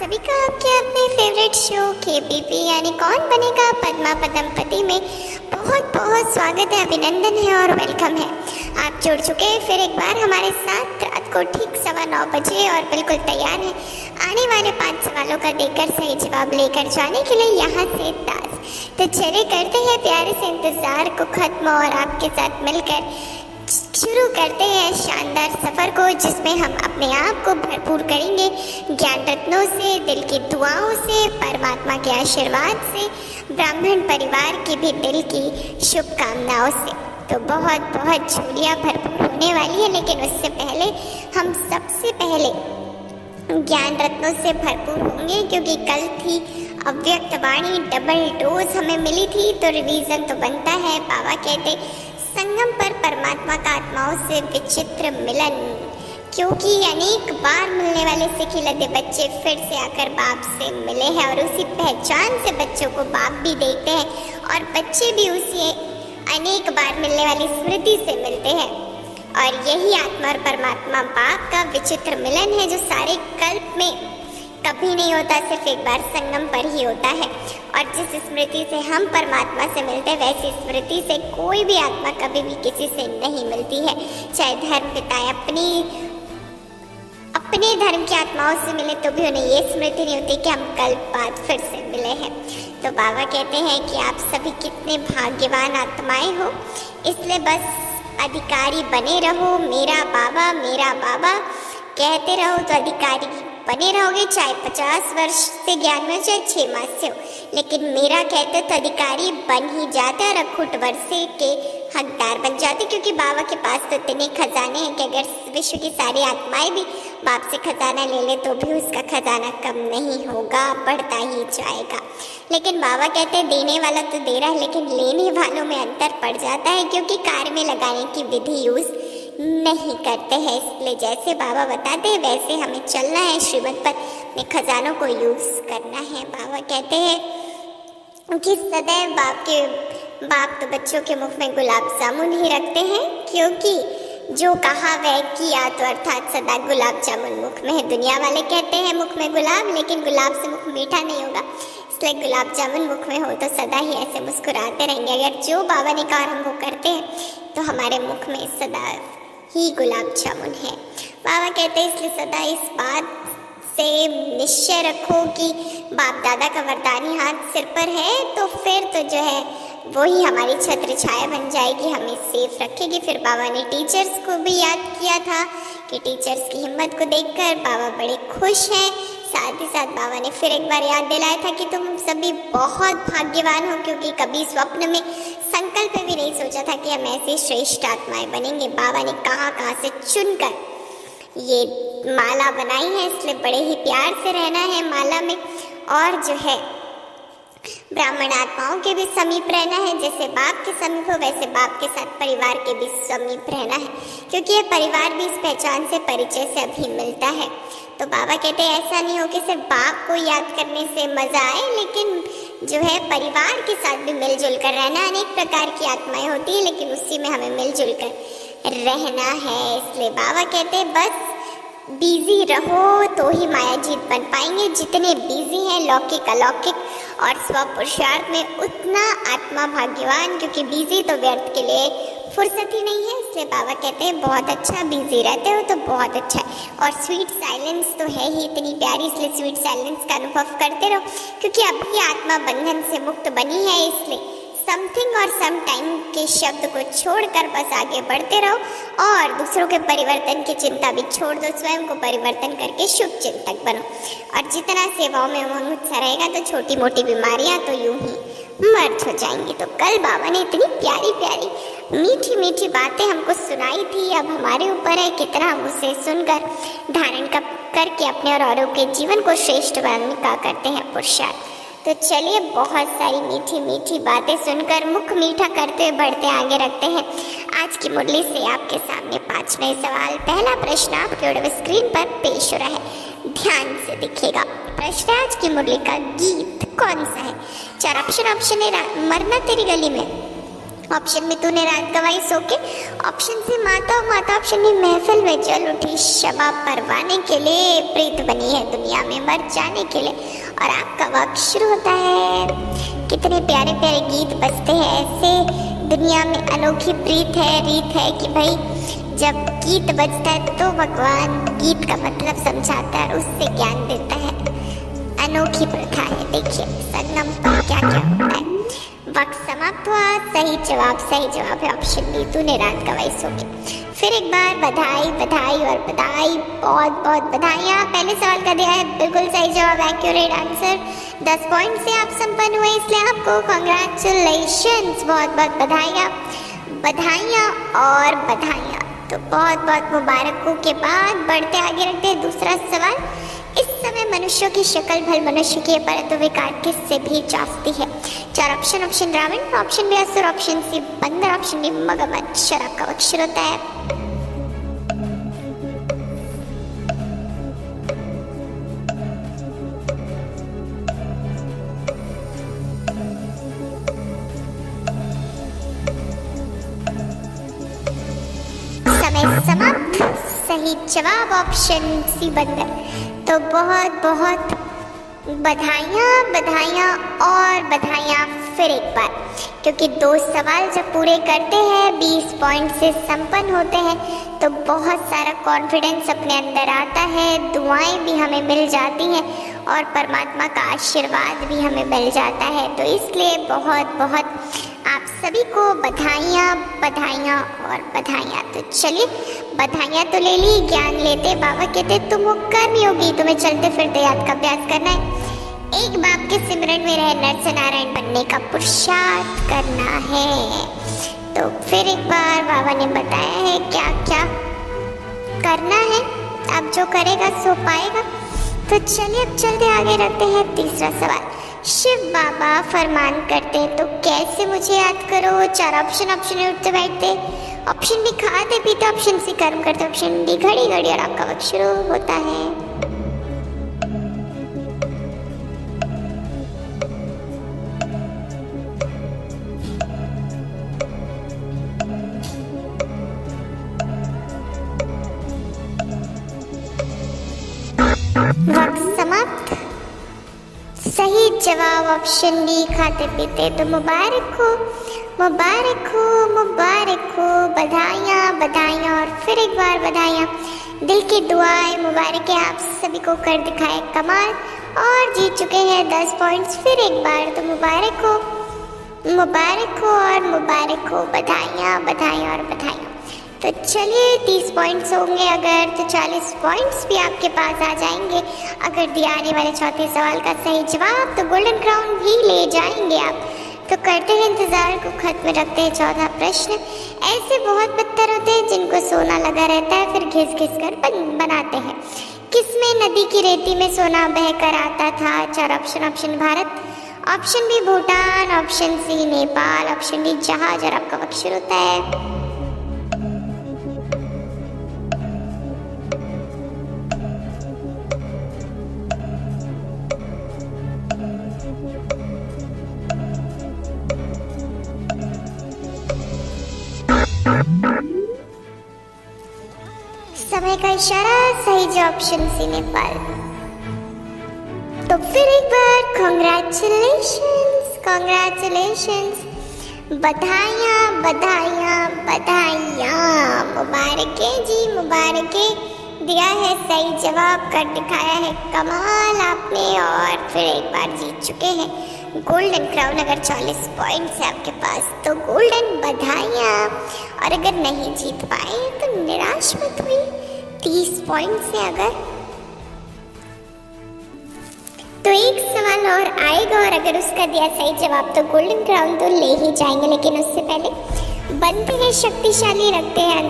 सभी का आपके अपने फेवरेट शो KPP यानी कौन बनेगा पद्मा पदमपति में बहुत बहुत स्वागत है, अभिनंदन है और वेलकम है। आप जुड़ चुके हैं फिर एक बार हमारे साथ रात को ठीक 9:15 बजे और बिल्कुल तैयार हैं आने वाले 5 सवालों का देकर सही जवाब लेकर जाने के लिए यहाँ से ताज। तो चलिए करते हैं प्यारे से इंतज़ार को ख़त्म और आपके साथ मिलकर शुरू करते हैं शानदार सफ़र को, जिसमें हम अपने आप को भरपूर करेंगे ज्ञान रत्नों से, दिल की दुआओं से, परमात्मा के आशीर्वाद से, ब्राह्मण परिवार की भी दिल की शुभकामनाओं से। तो बहुत बहुत झोलियाँ भरपूर होने वाली है, लेकिन उससे पहले हम सबसे पहले ज्ञान रत्नों से भरपूर होंगे, क्योंकि कल थी अव्यक्त वाणी डबल डोज हमें मिली थी, तो रिवीजन तो बनता है। बाबा कहते संगम पर परमात्मा का आत्माओं से विचित्र मिलन, क्योंकि अनेक बार मिलने वाले सिखिलते बच्चे फिर से आकर बाप से मिले हैं और उसी पहचान से बच्चों को बाप भी देखते हैं और बच्चे भी उसी अनेक बार मिलने वाली स्मृति से मिलते हैं। और यही आत्मा और परमात्मा बाप का विचित्र मिलन है, जो सारे कल्प में कभी नहीं होता, सिर्फ एक बार संगम पर ही होता है। और जिस स्मृति से हम परमात्मा से मिलते हैं, वैसी स्मृति से कोई भी आत्मा कभी भी किसी से नहीं मिलती है। चाहे धर्म पिता अपने धर्म की आत्माओं से मिले तो भी उन्हें ये स्मृति नहीं होती कि हम कल बाद फिर से मिले हैं। तो बाबा कहते हैं कि आप सभी कितने भाग्यवान आत्माएं हो, इसलिए बस अधिकारी बने रहो। मेरा बाबा कहते रहो तो अधिकारी बने रहोगे, चाहे 50 वर्ष से ज्ञान में, चाहे 6 मास से हो। लेकिन मेरा कहते तो अधिकारी बन ही जाते और अखुट वर्षे के हकदार बन जाते, क्योंकि बाबा के पास तो इतने खजाने हैं कि अगर विश्व की सारी आत्माएं भी बाप से खजाना ले ले तो भी उसका खजाना कम नहीं होगा, बढ़ता ही जाएगा। लेकिन बाबा कहते हैं देने वाला तो दे रहा है, लेकिन लेने वालों में अंतर पड़ जाता है, क्योंकि कार्य में लगाने की विधि यूज नहीं करते हैं। इसलिए जैसे बाबा बताते हैं वैसे हमें चलना है, श्रीमत पर अपने खजानों को यूज करना है। बाबा कहते हैं कि सदैव बाप तो बच्चों के मुख में गुलाब जामुन ही रखते हैं, क्योंकि जो कहा वह किया, तो अर्थात सदा गुलाब जामुन मुख में है। दुनिया वाले कहते हैं मुख में गुलाब, लेकिन गुलाब से मुख मीठा नहीं होगा, इसलिए गुलाब जामुन मुख में हो तो सदा ही ऐसे मुस्कुराते रहेंगे। अगर जो बाबा ने कहा हम वो करते हैं तो हमारे मुख में सदा ही गुलाब जामुन है। बाबा कहते हैं इसलिए सदा इस बात से निश्चय रखो कि बाप दादा का वरदानी हाथ सिर पर है, तो फिर तो जो है वही हमारी छत्र छाया बन जाएगी, हमें सेफ रखेगी। फिर बाबा ने टीचर्स को भी याद किया था कि टीचर्स की हिम्मत को देखकर बाबा बड़े खुश हैं। साथ ही साथ बाबा ने फिर एक बार याद दिलाया था कि तुम सभी बहुत भाग्यवान हो, क्योंकि कभी स्वप्न में संकल्प भी नहीं सोचा था कि हम ऐसे श्रेष्ठ आत्माएं बनेंगे। बाबा ने कहाँ से चुनकर ये माला बनाई है, इसलिए बड़े ही प्यार से रहना है माला में, और जो है ब्राह्मण आत्माओं के भी समीप रहना है। जैसे बाप के समीप हो, वैसे बाप के साथ परिवार के भी समीप रहना है, क्योंकि ये परिवार भी इस पहचान से, परिचय से अभी मिलता है। तो बाबा कहते हैं ऐसा नहीं हो कि सिर्फ बाप को याद करने से मज़ा आए, लेकिन जो है परिवार के साथ भी मिलजुल कर रहना। अनेक प्रकार की आत्माएं होती है, लेकिन उसी में हमें मिलजुल कर रहना है। इसलिए बाबा कहते हैं बस बिजी रहो तो ही माया जीत बन पाएंगे। जितने बिजी हैं लौकिक अलौकिक और स्व पुरुषार्थ में, उतना आत्मा भाग्यवान, क्योंकि बिजी तो व्यर्थ के लिए फुर्सत ही नहीं है। इसलिए बाबा कहते हैं बहुत अच्छा, बिजी रहते हो तो बहुत अच्छा है। और स्वीट साइलेंस तो है ही इतनी प्यारी, इसलिए स्वीट साइलेंस का अनुभव करते रहो, क्योंकि अभी आत्मा बंधन से मुक्त बनी है। इसलिए समथिंग और सम टाइम के शब्द को छोड़कर बस आगे बढ़ते रहो और दूसरों के परिवर्तन की चिंता भी छोड़ दो, स्वयं को परिवर्तन करके शुभ चिंतक बनो। और जितना सेवाओं में उमंग उत्साह रहेगा तो छोटी मोटी बीमारियां तो यूं ही मर्ज हो जाएंगी। तो कल बाबा ने इतनी प्यारी प्यारी मीठी मीठी बातें हमको सुनाई थी, अब हमारे ऊपर है कितना हम उसे सुनकर धारण करके अपने और औरों के जीवन को श्रेष्ठ बनाने का करते हैं पुरुषार्थ। तो चलिए बहुत सारी मीठी मीठी बातें सुनकर मुख मीठा करते हुए बढ़ते आगे रखते हैं आज की मुरली से आपके सामने 5वें सवाल। पहला प्रश्न आपके ओर स्क्रीन पर पेश हो रहा है, ध्यान से दिखेगा। प्रश्न आज की मुरली का गीत कौन सा है? 4 ऑप्शन है, मरना तेरी गली में, ऑप्शन में तूने रात गवाई सो के, ऑप्शन से माता और माता, ऑप्शन में महफिल में जल उठी शबाब परवाने के लिए, प्रीत बनी है दुनिया में मर जाने के लिए। और आपका वक्त शुरू होता है। कितने प्यारे प्यारे गीत बजते हैं ऐसे, दुनिया में अनोखी प्रीत है, रीत है कि भाई जब गीत बजता है तो भगवान गीत का मतलब समझाता है और उससे ज्ञान देता है। अनोखी प्रथा है। देखिए संगम पर क्या क्या होता है। वक्त समाप्त हुआ। सही जवाब है ऑप्शन बी, तूने रात गवाई सो के। फिर एक बार बधाई बधाई और बधाई, बहुत बहुत बधाइयाँ। पहले सवाल का दिया है बिल्कुल सही जवाब, एक्यूरेट आंसर। 10 पॉइंट से आप संपन्न हुए, इसलिए आपको कॉन्ग्रेचुलेशंस, बहुत बहुत बधाइयाँ और बधाइयाँ। तो बहुत बहुत मुबारकों के बाद बढ़ते आगे रखते हैं दूसरा सवाल। इस समय मनुष्यों की शक्ल भल मनुष्य की, परंतु विकार किससे भी जाती है? 4 option, option Ravan, option B असुर, ऑप्शन सी बंदर, ऑप्शन डी मगरमच्छ। आपका वक्त शुरू होता है। समय समाप्त। सही जवाब ऑप्शन सी बंदर। तो बहुत बहुत बधाइयाँ और बधाइयाँ फिर एक बार, क्योंकि 2 सवाल जब पूरे करते हैं 20 पॉइंट से संपन्न होते हैं तो बहुत सारा कॉन्फिडेंस अपने अंदर आता है, दुआएं भी हमें मिल जाती हैं और परमात्मा का आशीर्वाद भी हमें मिल जाता है। तो इसलिए बहुत बहुत आप सभी को बधाइयाँ और बधाइयाँ। तो चलिए बधाइयाँ तो ले ली, ज्ञान लेते। बाबा कहते तुम वो कर्म योगी, तुम्हें चलते फिरते याद का अभ्यास करना है, एक बाप के सिमरन में रह नर से नारायण बनने का पुरुषार्थ करना है। तो फिर एक बार बाबा ने बताया है क्या क्या करना है, अब जो करेगा सो पाएगा। तो चलिए अब चलते आगे रखते हैं तीसरा सवाल। शिव बाबा फरमान करते हैं तो कैसे मुझे याद करो? 4 ऑप्शन में उठते बैठते, ऑप्शन बी खाते पीते, ऑप्शन सी कर्म करते, ऑप्शन डी घड़ी घड़ी। और आपका वक्त शुरू होता है। वक्त समाप्त। सही जवाब ऑप्शन डी खाते पीते। तो मुबारक हो, बधाइयाँ और फिर एक बार बधाइयाँ। दिल की दुआएं मुबारकें आप सभी को कर दिखाए कमाल और जीत चुके हैं 10 पॉइंट्स फिर एक बार। तो मुबारक हो और बधाइयाँ और बधाइयाँ। तो चलिए 30 पॉइंट्स होंगे अगर, तो 40 पॉइंट्स भी आपके पास आ जाएंगे अगर दिया आने वाले चौथे सवाल का सही जवाब, तो गोल्डन क्राउन भी ले जाएंगे आप। तो करते हैं इंतजार को खत्म रखते हैं 14 प्रश्न। ऐसे बहुत पत्थर होते हैं जिनको सोना लगा रहता है, फिर घिस घिस कर बनाते हैं। किसमें नदी की रेती में सोना बहकर आता था? 4 option, option Bharat, option B Bhutan, option C Nepal, option D जहाज। और आपका वक्त शुरू होता है। समय का इशारा, सही जवाब ऑप्शन सी नेपाल। तो फिर एक बार कॉन्ग्रेचुलेशंस, बधाइयाँ, मुबारकें जी, मुबारकें। दिया है सही जवाब, कर दिखाया है कमाल आपने और फिर एक बार जीत चुके हैं गोल्डन क्राउन। अगर 40 पॉइंट्स है आपके पास तो गोल्डन बधाइयाँ, और अगर नहीं जीत पाए तो निराश मत हुई। 30 पॉइंट्स है अगर, तो एक सवाल और आएगा और अगर उसका दिया सही जवाब तो गोल्डन क्राउन तो ले ही जाएंगे। लेकिन उससे पहले बनते हैं शक्तिशाली, रखते हैं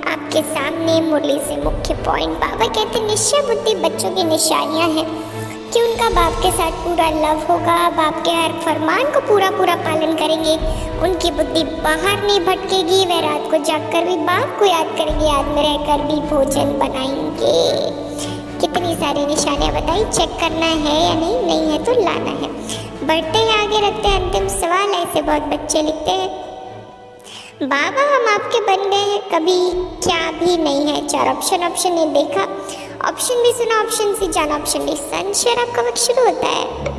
आपके सामने मुरली से मुख्य पॉइंट। बाबा कहते हैं निश्चय बुद्धि बच्चों की निशानियां हैं कि उनका बाप के साथ पूरा लव होगा, बाप के हर फरमान को पूरा पालन करेंगे, उनकी बुद्धि बाहर नहीं भटकेगी, वे रात को जागकर भी बाप को याद करेंगे, याद में रहकर भी भोजन बनाएंगे। कितनी सारी निशानियां बताई, चेक करना है या नहीं है तो लाना है। बढ़ते हैं आगे, रखते हैं अंतिम सवाल। ऐसे बहुत बच्चे लिखते हैं बाबा हम आपके बन गए हैं कभी क्या भी नहीं है। 4 ऑप्शन ने देखा, ऑप्शन भी सुना, ऑप्शन से जाना, ऑप्शन डी सन शेयर आपका वक्त शुरू होता है।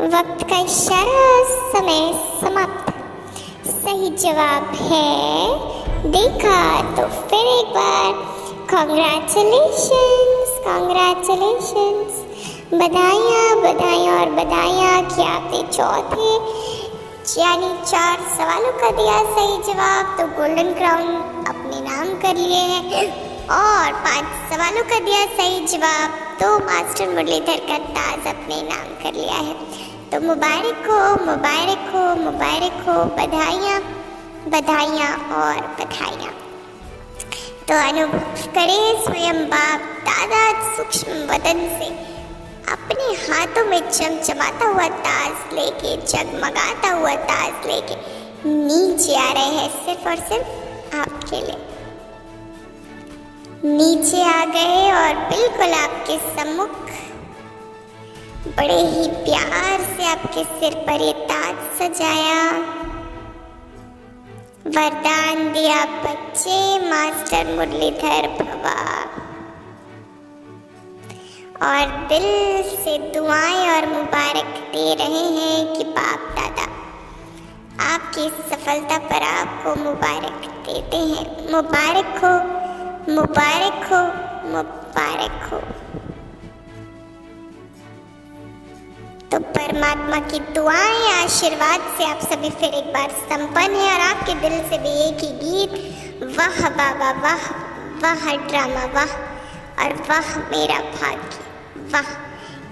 वक्त का इशारा, समय समाप्त। सही जवाब है देखा तो फिर एक बार कॉन्ग्रेचुलेशंस, कॉन्ग्रेचुलेशंस, बधाइयाँ बधाइयाँ और बधाइयाँ कि आपने चौथे यानी 4 सवालों का दिया सही जवाब, तो गोल्डन क्राउन अपने नाम कर लिए हैं। और 5 सवालों का दिया सही जवाब, तो मास्टर मुरलीधर का ताज अपने नाम कर लिया है। तो मुबारक हो, मुबारक हो, मुबारक हो, बधाइयाँ बधाइयाँ और बधाइयाँ। तो अनुभव करें स्वयं बाप दादा सूक्ष्म वदन से अपने हाथों में चमचमाता हुआ ताज लेके, जगमगाता हुआ ताज लेके नीचे आ रहे हैं, सिर्फ और सिर्फ आपके लिए। नीचे आ गए और बिल्कुल आपके सम्मुख बड़े ही प्यार से आपके सिर पर ये ताज सजाया, वरदान दिया बच्चे मास्टर मुरलीधर भवा, और दिल से दुआएं और मुबारक दे रहे हैं कि बाप दादा आपकी सफलता पर आपको मुबारक देते हैं। मुबारक हो, मुबारक हो, मुबारक हो। तो परमात्मा की दुआएं आशीर्वाद से आप सभी फिर एक बार संपन्न है, और आपके दिल से भी एक ही गीत, वाह बाबा वाह, वाह ड्रामा वाह, और वाह मेरा भाग्य वाह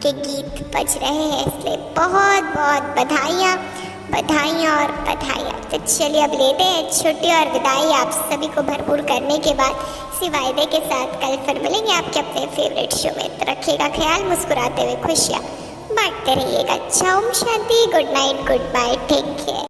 के गीत बज रहे हैं। इसलिए बहुत बहुत बधाइयाँ बधाइयाँ और बधाइयाँ। तो चलिए अब लेते हैं छुट्टी और विदाई आप सभी को भरपूर करने के बाद इसी वायदे के साथ कल फिर मिलेंगे आपके अपने फेवरेट शो में। तो रखिएगा ख्याल, मुस्कुराते हुए खुशियाँ बांटते रहिएगा। ओम शांति, good night, good bye, take care.